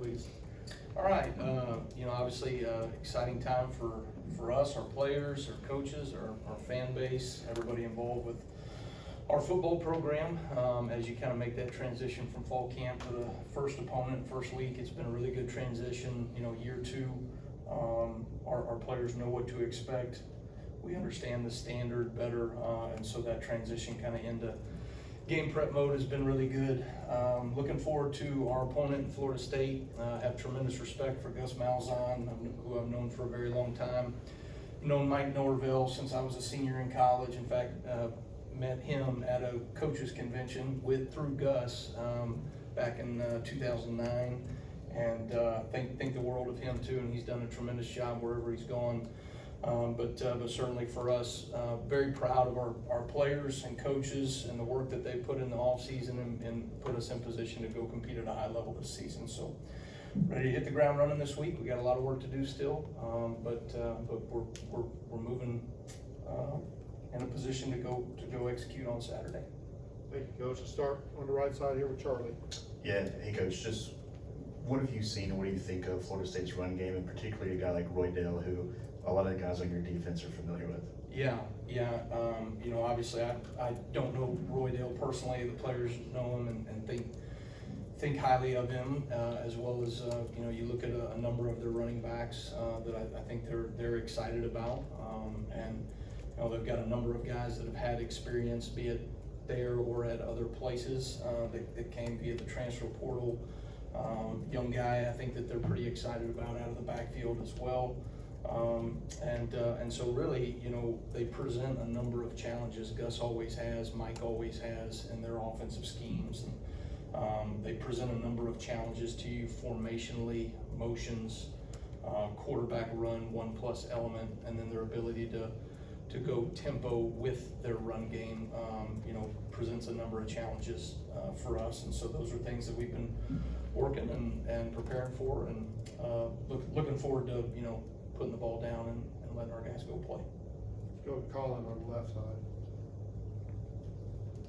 please. All right, obviously exciting time for us, our players, our coaches, our fan base, everybody involved with our football program. As you kind of make that transition from fall camp to the first opponent, first week, it's been a really good transition. Year two, our players know what to expect. We understand the standard better, and so that transition kind of into game prep mode has been really good. Looking forward to our opponent in Florida State. Have tremendous respect for Gus Malzahn, who I've known for a very long time. Known Mike Norvell since I was a senior in college. In fact, met him at a coaches convention through Gus back in 2009, and think the world of him too. And he's done a tremendous job wherever he's gone. But certainly for us, very proud of our players and coaches and the work that they put in the off season and put us in position to go compete at a high level this season. So ready to hit the ground running this week. We got a lot of work to do still, but we're moving in a position to go execute on Saturday. Thank you, Coach. Let's start on the right side here with Charlie. Yeah, hey Coach, just what have you seen and what do you think of Florida State's run game, and particularly a guy like Roy Dale, who a lot of the guys on your defense are familiar with? Yeah. Obviously I don't know Roy Dale personally. The players know him and think highly of him, as well as you look at a number of their running backs that I think they're excited about, and they've got a number of guys that have had experience, be it there or at other places that came via the transfer portal. Young guy, I think that they're pretty excited about out of the backfield as well. And so really, they present a number of challenges. Gus always has, Mike always has in their offensive schemes. And, they present a number of challenges to you formationally, motions, quarterback run, 1+ element, and then their ability to go tempo with their run game, presents a number of challenges for us. And so those are things that we've been working and preparing for, and looking forward to, putting the ball down and letting our guys go play. Let's go to Colin on the left side.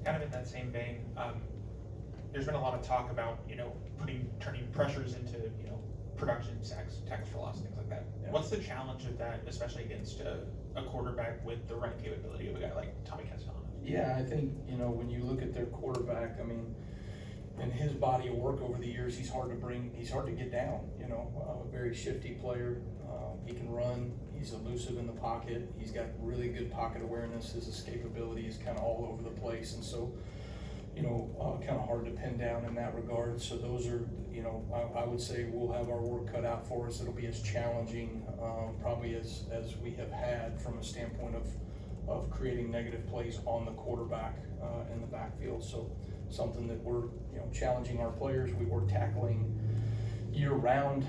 Kind of in that same vein, there's been a lot of talk about, turning pressures into, production, sacks, tackles for loss, things like that. Yeah. What's the challenge of that, especially against a quarterback with the running capability of a guy like Tommy Castellano? Yeah, I think, when you look at their quarterback, in his body of work over the years, he's hard to get down, a very shifty player. He can run, he's elusive in the pocket, he's got really good pocket awareness, his escapability is kind of all over the place, and so, kind of hard to pin down in that regard. So those are, I would say we'll have our work cut out for us. It'll be as challenging, probably as we have had from a standpoint of creating negative plays on the quarterback in the backfield. So something that we're, challenging our players. We're tackling year-round.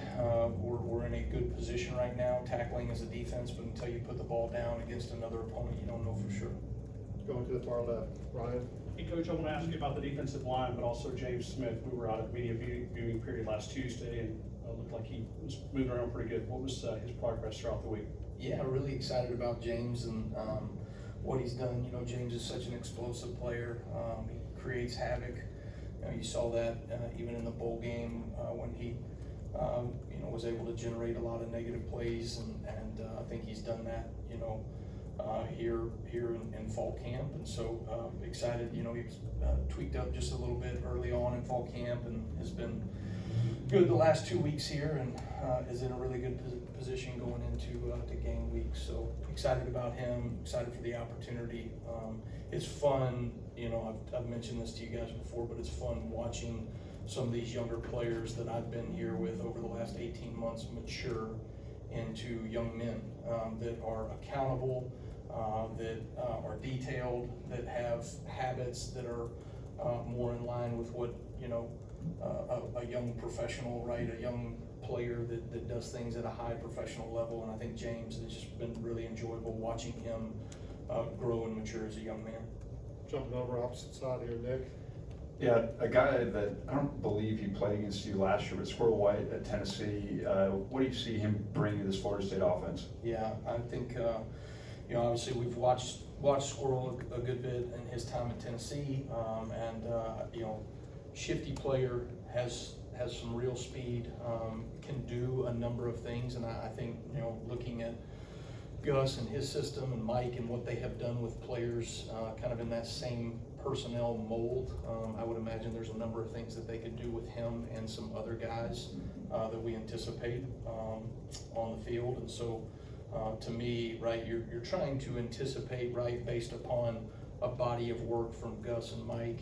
We're in a good position right now, tackling as a defense, but until you put the ball down against another opponent, you don't know for sure. Going to the far left, Ryan. Hey Coach, I want to ask you about the defensive line, but also James Smith. We were out at media viewing period last Tuesday, and it looked like he was moving around pretty good. What was his progress throughout the week? Yeah, really excited about James and what he's done. James is such an explosive player. He creates havoc. You saw that even in the bowl game when he was able to generate a lot of negative plays, and I think he's done that here in fall camp. And so excited. He was tweaked up just a little bit early on in fall camp and has been good the last 2 weeks here, and is in a really good position going into to game week. So excited about him, excited for the opportunity. It's fun, I've mentioned this to you guys before, but it's fun watching some of these younger players that I've been here with over the last 18 months mature into young men that are accountable, that are detailed, that have habits that are more in line with what, a young professional, right? A young player that does things at a high professional level. And I think James has just been really enjoyable watching him grow and mature as a young man. Jumping over opposite side here, Nick. Yeah, a guy that I don't believe he played against you last year, but Squirrel White at Tennessee. What do you see him bring to this Florida State offense? Yeah, I think, obviously we've watched Squirrel a good bit in his time at Tennessee, and shifty player, has has some real speed, can do a number of things, and I think, you know, looking at Gus and his system and Mike and what they have done with players kind of in that same personnel mold, I would imagine there's a number of things that they could do with him and some other guys that we anticipate on the field. And so to me, right, you're trying to anticipate, right, based upon a body of work from Gus and Mike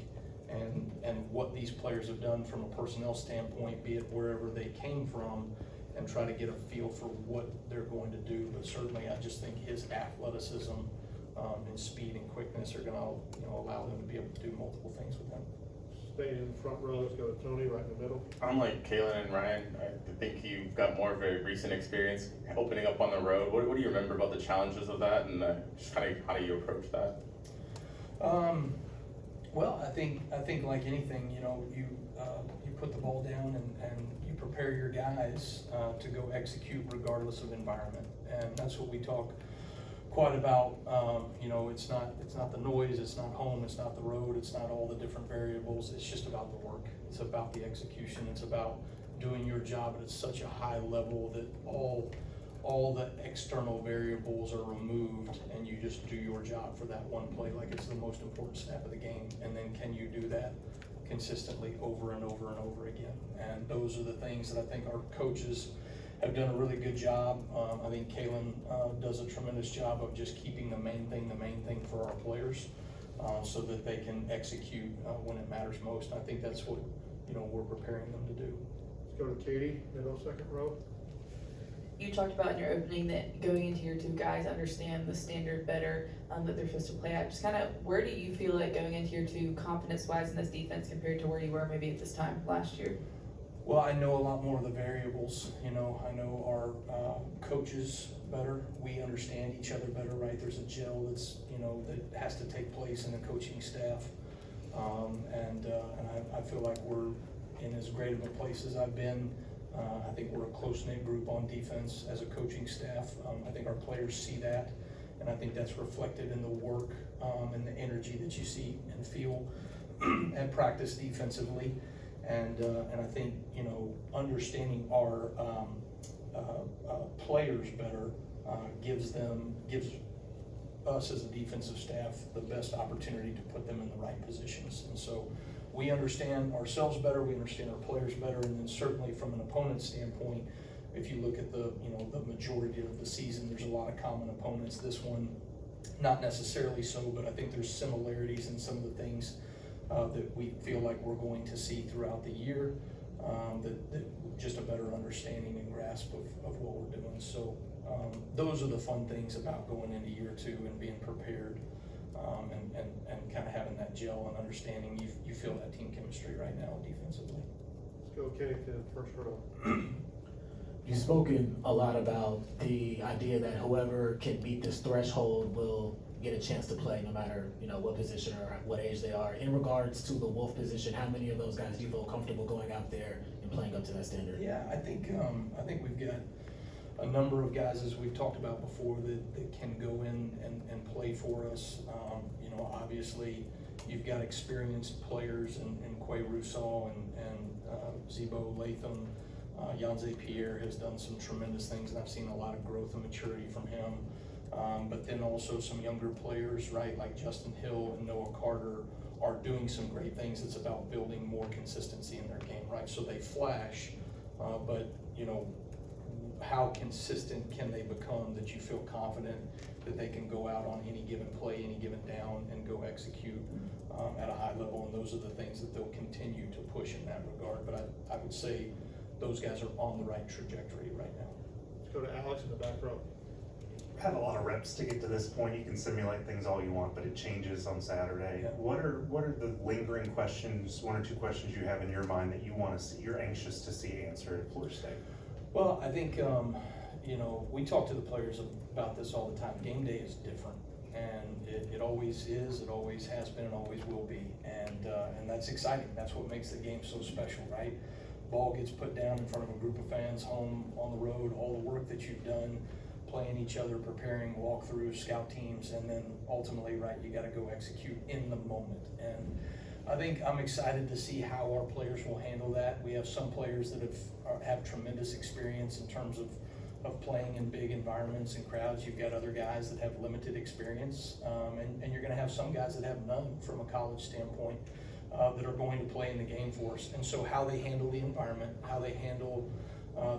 and what these players have done from a personnel standpoint, be it wherever they came from, and try to get a feel for what they're going to do. But certainly I just think his athleticism and speed and quickness are gonna, you know, allow them to be able to do multiple things with him. Stay in the front row, let's go to Tony right in the middle. Unlike Kalen and Ryan, I think you've got more of a recent experience opening up on the road. What do you remember about the challenges of that, and just kind of how do you approach that? Well, I think like anything, you know, you put the ball down and you prepare your guys to go execute regardless of environment, and that's what we talk quite about. You know, it's not the noise, it's not home, it's not the road, it's not all the different variables. It's just about the work. It's about the execution. It's about doing your job at such a high level that all the external variables are removed, and you just do your job for that one play like it's the most important snap of the game. And then can you do that consistently over and over and over again? And those are the things that I think our coaches have done a really good job. I think Kalen does a tremendous job of just keeping the main thing for our players, so that they can execute when it matters most. I think that's what, you know, we're preparing them to do. Let's go to Katie, middle, second row. You talked about in your opening that going into year two, guys understand the standard better that they're supposed to play at. Just kind of, where do you feel like going into year two, confidence-wise in this defense compared to where you were maybe at this time last year? Well, I know a lot more of the variables. You know, I know our coaches better. We understand each other better, right? There's a gel that's, you know, that has to take place in the coaching staff, and I feel like we're in as great of a place as I've been. I think we're a close-knit group on defense as a coaching staff. I think our players see that, and I think that's reflected in the work and the energy that you see and feel at practice defensively. And I think, you know, understanding our players better gives us as a defensive staff the best opportunity to put them in the right positions. And so we understand ourselves better, we understand our players better, and then certainly from an opponent's standpoint, if you look at the majority of the season, there's a lot of common opponents. This one, not necessarily so, but I think there's similarities in some of the things that we feel like we're going to see throughout the year, that just a better understanding and grasp of what we're doing. So those are the fun things about going into year two and being prepared, and kind of having that gel and understanding. You feel that team chemistry right now defensively. Let's go Kenny to the first row. You've spoken a lot about the idea that whoever can meet this threshold will get a chance to play, no matter, you know, what position or what age they are. In regards to the Wolf position, how many of those guys do you feel comfortable going out there and playing up to that standard? Yeah, I think we've got a number of guys, as we've talked about before, that can go in and play for us. You know, obviously you've got experienced players in Quay Rousseau and Zebo Latham. Yanze Pierre has done some tremendous things, and I've seen a lot of growth and maturity from him. But then also some younger players, right, like Justin Hill and Noah Carter are doing some great things. It's about building more consistency in their game, right? So they flash, but, you know, how consistent can they become that you feel confident that they can go out on any given play, any given down, and go execute at a high level? And those are the things that they'll continue to push in that regard. But I would say those guys are on the right trajectory right now. Let's go to Alex in the back row. Had a lot of reps to get to this point. You can simulate things all you want, but it changes on Saturday. Yeah. What are the lingering questions, one or two questions you have in your mind that you want to see, you're anxious to see answered at Florida State? Well, I think, you know, we talk to the players about this all the time. Game day is different, and it always is, it always has been, and always will be. And that's exciting. That's what makes the game so special, right? Ball gets put down in front of a group of fans, home, on the road, all the work that you've done, playing each other, preparing walkthroughs, scout teams, and then ultimately, right, you got to go execute in the moment. And I think I'm excited to see how our players will handle that. We have some players that have tremendous experience in terms of playing in big environments and crowds. You've got other guys that have limited experience, and you're gonna have some guys that have none from a college standpoint, that are going to play in the game for us. And so how they handle the environment, how they handle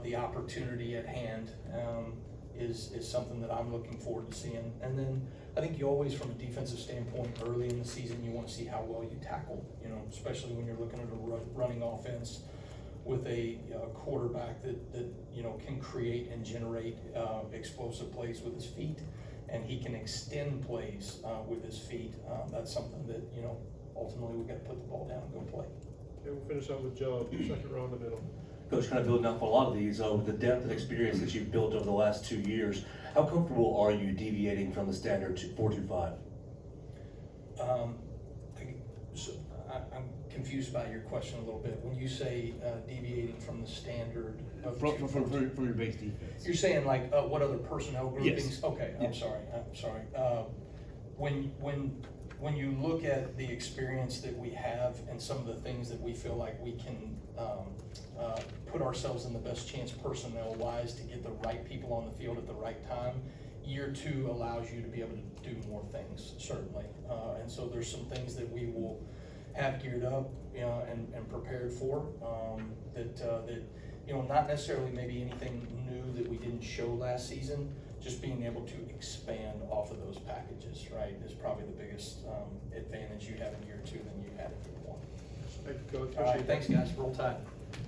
the opportunity at hand, is something that I'm looking forward to seeing. And then I think you always, from a defensive standpoint, early in the season, you want to see how well you tackle, especially when you're looking at a running offense with a quarterback that can create and generate explosive plays with his feet, and he can extend plays with his feet. That's something that, ultimately we've got to put the ball down and go play. Okay, we'll finish up with Joe, second row in the middle. Coach, kind of building off a lot of these, with the depth and experience that you've built over the last 2 years, how comfortable are you deviating from the standard 4-2-5? I'm confused by your question a little bit. When you say deviating from the standard of For your base defense. you're saying like what other personnel groupings? Yes. Okay, I'm Yes. sorry. When you look at the experience that we have and some of the things that we feel like we can put ourselves in the best chance personnel wise to get the right people on the field at the right time, year 2 allows you to be able to do more things, certainly. And so there's some things that we will have geared up, and prepared for, that not necessarily maybe anything new that we didn't show last season, just being able to expand off of those packages, right, is probably the biggest advantage you have in year 2 than you had in year 1. Thank you, Coach. All right, Appreciate it. thanks, guys. Roll Tide.